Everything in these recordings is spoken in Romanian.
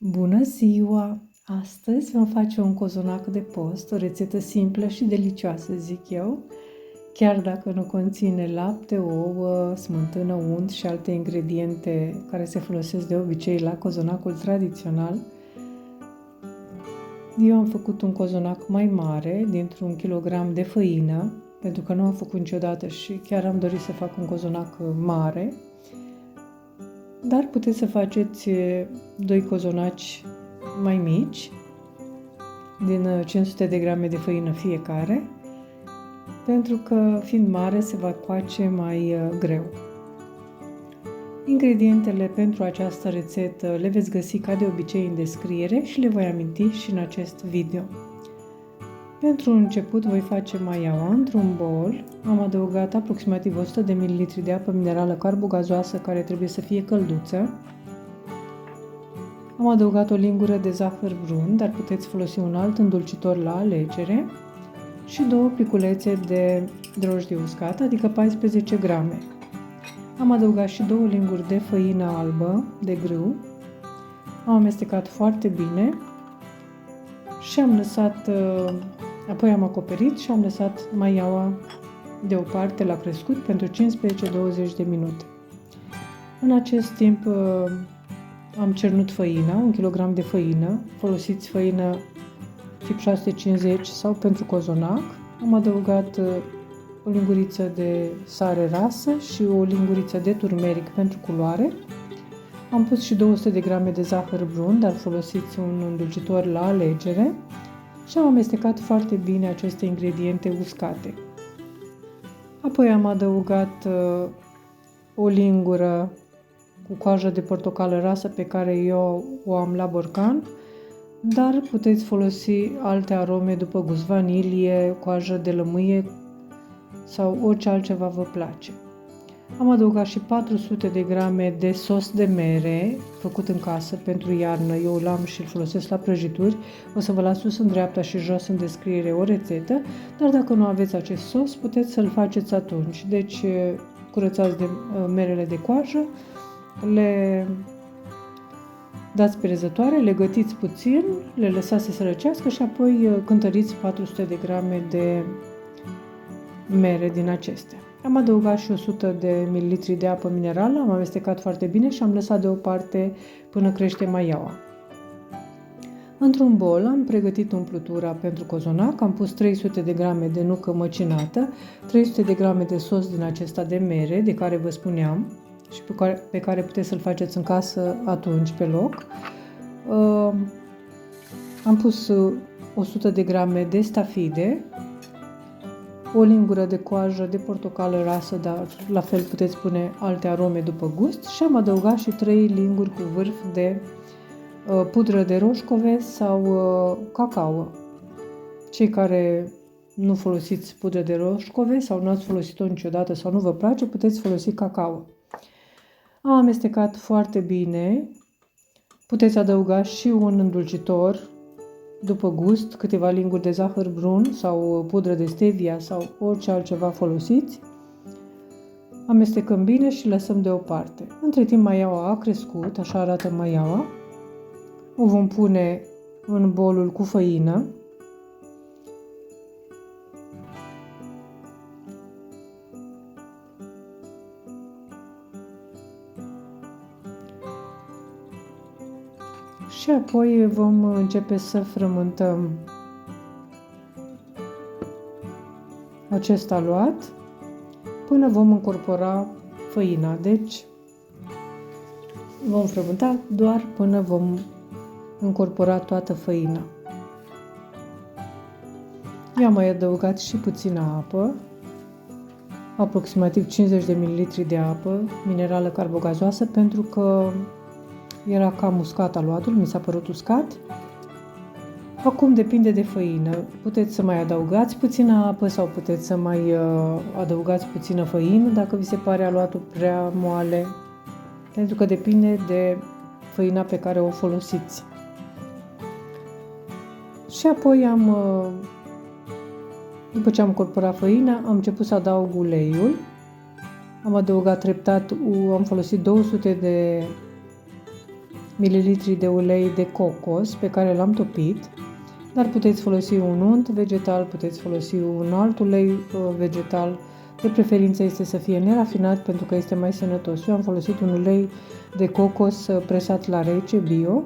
Bună ziua! Astăzi vom face un cozonac de post, o rețetă simplă și delicioasă, zic eu, chiar dacă nu conține lapte, ouă, smântână, unt și alte ingrediente care se folosesc de obicei la cozonacul tradițional. Eu am făcut un cozonac mai mare, dintr-un kilogram de făină, pentru că nu am făcut niciodată și chiar am dorit să fac un cozonac mare. Dar puteți să faceți 2 cozonaci mai mici, din 500 de grame de făină fiecare, pentru că fiind mare se va coace mai greu. Ingredientele pentru această rețetă le veți găsi ca de obicei în descriere și le voi aminti și în acest video. Pentru început voi face maiaua. Într-un bol am adăugat aproximativ 100 de ml de apă minerală carbogazoasă care trebuie să fie călduță. Am adăugat o lingură de zahăr brun, dar puteți folosi un alt îndulcitor la alegere și 2 pliculețe de drojdie uscată, adică 14 grame. Am adăugat și 2 linguri de făină albă de grâu. Am amestecat foarte bine și am lăsat, apoi am acoperit și am lăsat maiaua deoparte la crescut pentru 15-20 de minute. În acest timp am cernut făina, 1 kg de făină, folosiți făină tip 650 sau pentru cozonac. Am adăugat o linguriță de sare rasă și o linguriță de turmeric pentru culoare. Am pus și 200 de grame de zahăr brun, dar folosiți un îndulcitor la alegere și am amestecat foarte bine aceste ingrediente uscate. Apoi am adăugat o lingură cu coajă de portocală rasă pe care eu o am la borcan, dar puteți folosi alte arome după gust, vanilie, coajă de lămâie sau orice altceva vă place. Am adăugat și 400 de grame de sos de mere făcut în casă pentru iarnă. Eu l-am și îl folosesc la prăjituri. O să vă las sus în dreapta și jos în descriere o rețetă, dar dacă nu aveți acest sos, puteți să-l faceți atunci. Deci curățați de merele de coajă, le dați pe rezătoare, le gătiți puțin, le lăsați să se răcească și apoi cântăriți 400 de grame de mere din acestea. Am adăugat și 100 de ml de apă minerală, am amestecat foarte bine și am lăsat deoparte până crește maiaua. Într-un bol am pregătit umplutura pentru cozonac, am pus 300 de grame de nucă măcinată, 300 de grame de sos din acesta de mere, de care vă spuneam și pe care puteți să-l faceți în casă atunci pe loc. Am pus 100 de grame de stafide, o lingură de coajă de portocală rasă, dar la fel puteți pune alte arome după gust și am adăugat și 3 linguri cu vârf de pudră de roșcove sau cacao. Cei care nu folosiți pudră de roșcove sau nu ați folosit-o niciodată sau nu vă place, puteți folosi cacao. Am amestecat foarte bine. Puteți adăuga și un îndulcitor după gust, câteva linguri de zahăr brun sau pudră de stevia sau orice altceva folosiți. Amestecăm bine și lăsăm deoparte. Între timp maiaua a crescut, așa arată maiaua. O vom pune în bolul cu făină. Și apoi vom începe să frământăm acest aluat până vom încorpora făina. Deci vom frământa doar până vom încorpora toată făina. Eu am mai adăugat și puțină apă, aproximativ 50 de ml de apă minerală carbogazoasă, pentru că era cam uscat aluatul, mi s-a părut uscat. Acum depinde de făină. Puteți să mai adăugați puțină apă sau puteți să mai adăugați puțină făină dacă vi se pare aluatul prea moale, pentru că depinde de făina pe care o folosiți. Și apoi după ce am încorporat făina, am început să adaug uleiul. Am adăugat treptat, am folosit 200 de ml de ulei de cocos pe care l-am topit, dar puteți folosi un unt vegetal, puteți folosi un alt ulei vegetal. De preferință este să fie nerafinat pentru că este mai sănătos. Eu am folosit un ulei de cocos presat la rece, bio,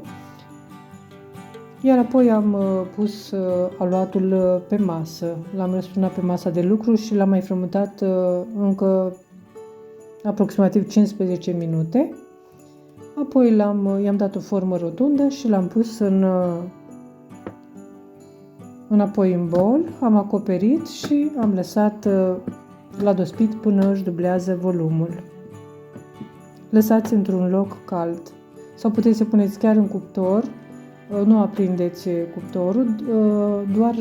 iar apoi am pus aluatul pe masă. L-am răsturnat pe masa de lucru și l-am mai frământat încă aproximativ 15 minute. Apoi i-am dat o formă rotundă și l-am pus înapoi în bol, am acoperit și am lăsat la dospit până își dublează volumul. Lăsați într-un loc cald sau puteți să puneți chiar în cuptor, nu aprindeți cuptorul, doar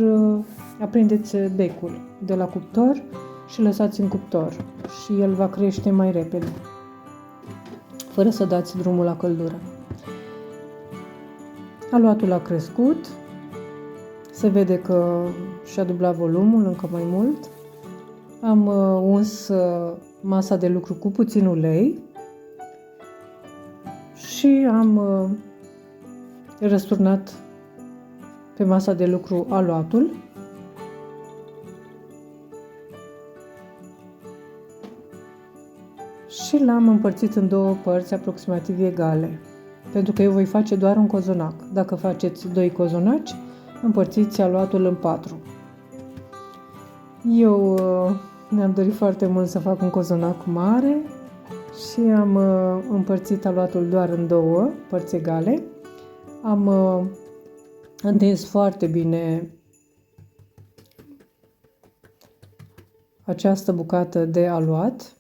aprindeți becul de la cuptor și lăsați în cuptor și el va crește mai repede, fără să dați drumul la căldură. Aluatul a crescut, se vede că și-a dublat volumul încă mai mult. Am uns masa de lucru cu puțin ulei și am răsturnat pe masa de lucru aluatul. Și l-am împărțit în două părți aproximativ egale, pentru că eu voi face doar un cozonac. Dacă faceți 2 cozonaci, împărțiți aluatul în 4. Eu mi-am dorit foarte mult să fac un cozonac mare și am împărțit aluatul doar în 2 părți egale. Am întins foarte bine această bucată de aluat.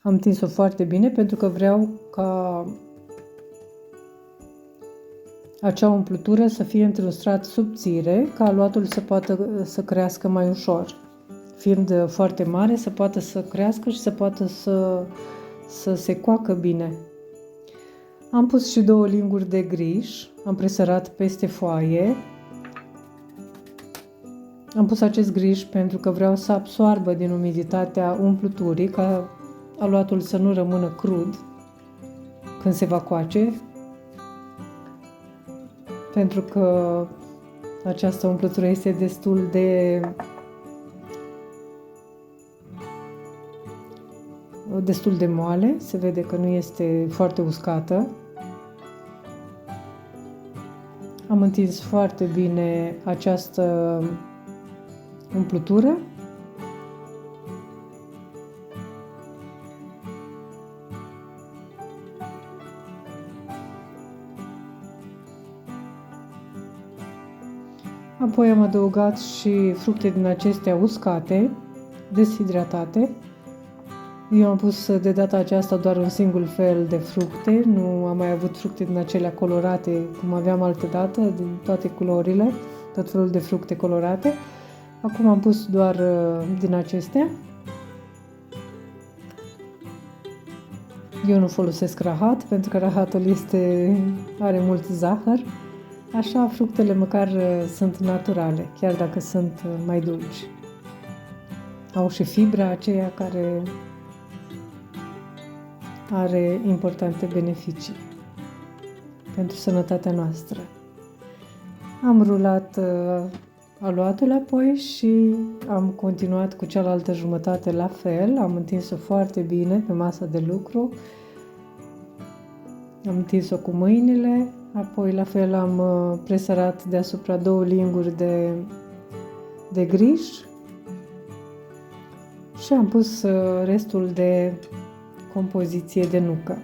Am întins-o foarte bine pentru că vreau ca acea umplutură să fie într-un strat subțire, ca aluatul să poată să crească mai ușor. Fiind foarte mare, să poată să crească și să poată să se coacă bine. Am pus și 2 linguri de griș, am presărat peste foaie. Am pus acest griș pentru că vreau să absoarbă din umiditatea umpluturii, ca aluatul să nu rămână crud când se va coace, pentru că această umplutură este destul de moale, se vede că nu este foarte uscată. Am întins foarte bine această umplutură. Apoi am adăugat și fructe din acestea uscate, deshidratate. Eu am pus de data aceasta doar un singur fel de fructe, nu am mai avut fructe din acelea colorate, cum aveam altă dată, din toate culorile, tot felul de fructe colorate. Acum am pus doar din acestea. Eu nu folosesc rahat, pentru că rahatul are mult zahăr. Așa, fructele măcar sunt naturale, chiar dacă sunt mai dulci. Au și fibra aceea care are importante beneficii pentru sănătatea noastră. Am rulat aluatul apoi și am continuat cu cealaltă jumătate la fel. Am întins-o foarte bine pe masa de lucru. Am întins-o cu mâinile, apoi la fel am presărat deasupra 2 linguri de griș și am pus restul de compoziție de nucă.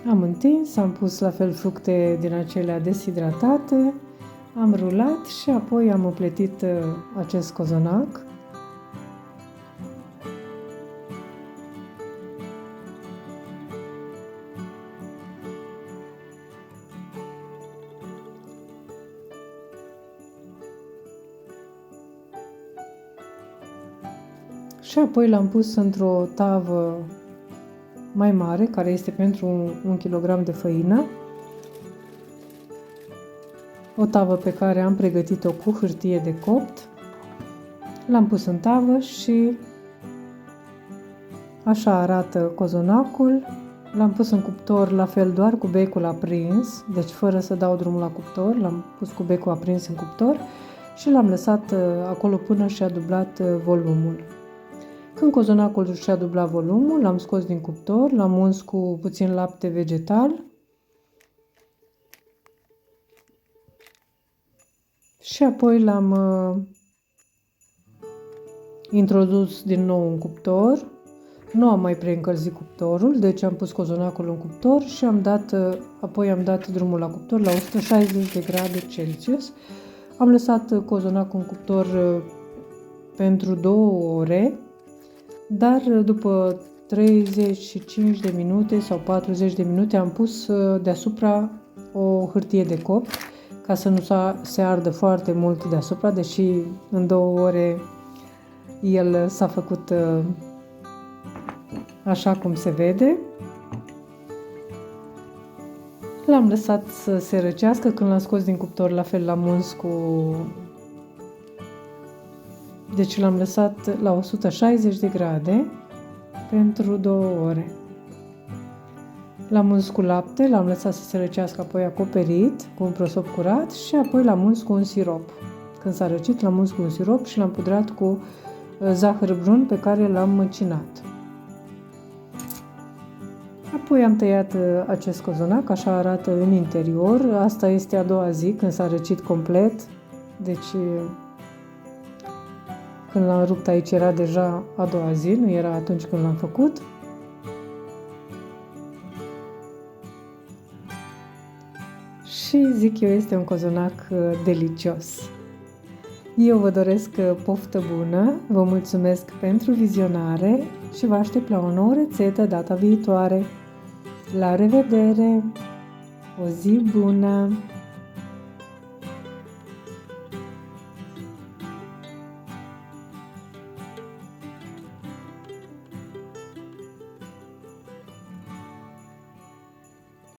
Am întins, am pus la fel fructe din acelea deshidratate, am rulat și apoi am împletit acest cozonac. Și apoi l-am pus într-o tavă mai mare, care este pentru 1 kg de făină. O tavă pe care am pregătit-o cu hârtie de copt. L-am pus în tavă și așa arată cozonacul. L-am pus în cuptor la fel doar cu becul aprins, deci fără să dau drumul la cuptor, l-am pus cu becul aprins în cuptor și l-am lăsat acolo până și-a dublat volumul. Când cozonacul și-a dublat volumul, l-am scos din cuptor, l-am uns cu puțin lapte vegetal și apoi l-am introdus din nou în cuptor. Nu am mai preîncălzit cuptorul, deci am pus cozonacul în cuptor și apoi am dat drumul la cuptor la 160 de grade Celsius. Am lăsat cozonacul în cuptor pentru 2 ore, dar după 35 de minute sau 40 de minute am pus deasupra o hârtie de copt ca să nu se ardă foarte mult deasupra, deși în 2 ore el s-a făcut așa cum se vede. L-am lăsat să se răcească. Când l-am scos din cuptor, la fel l-am uns deci l-am lăsat la 160 de grade pentru 2 ore. L-am uns cu lapte, l-am lăsat să se răcească, apoi acoperit cu un prosop curat și apoi l-am uns cu un sirop. Când s-a răcit, l-am uns cu un sirop și l-am pudrat cu zahăr brun pe care l-am măcinat. Apoi am tăiat acest cozonac, așa arată în interior. Asta este a doua zi, când s-a răcit complet. Deci, când l-am rupt aici era deja a doua zi, nu era atunci când l-am făcut. Și zic eu, este un cozonac delicios. Eu vă doresc poftă bună, vă mulțumesc pentru vizionare și vă aștept la o nouă rețetă data viitoare. La revedere! O zi bună!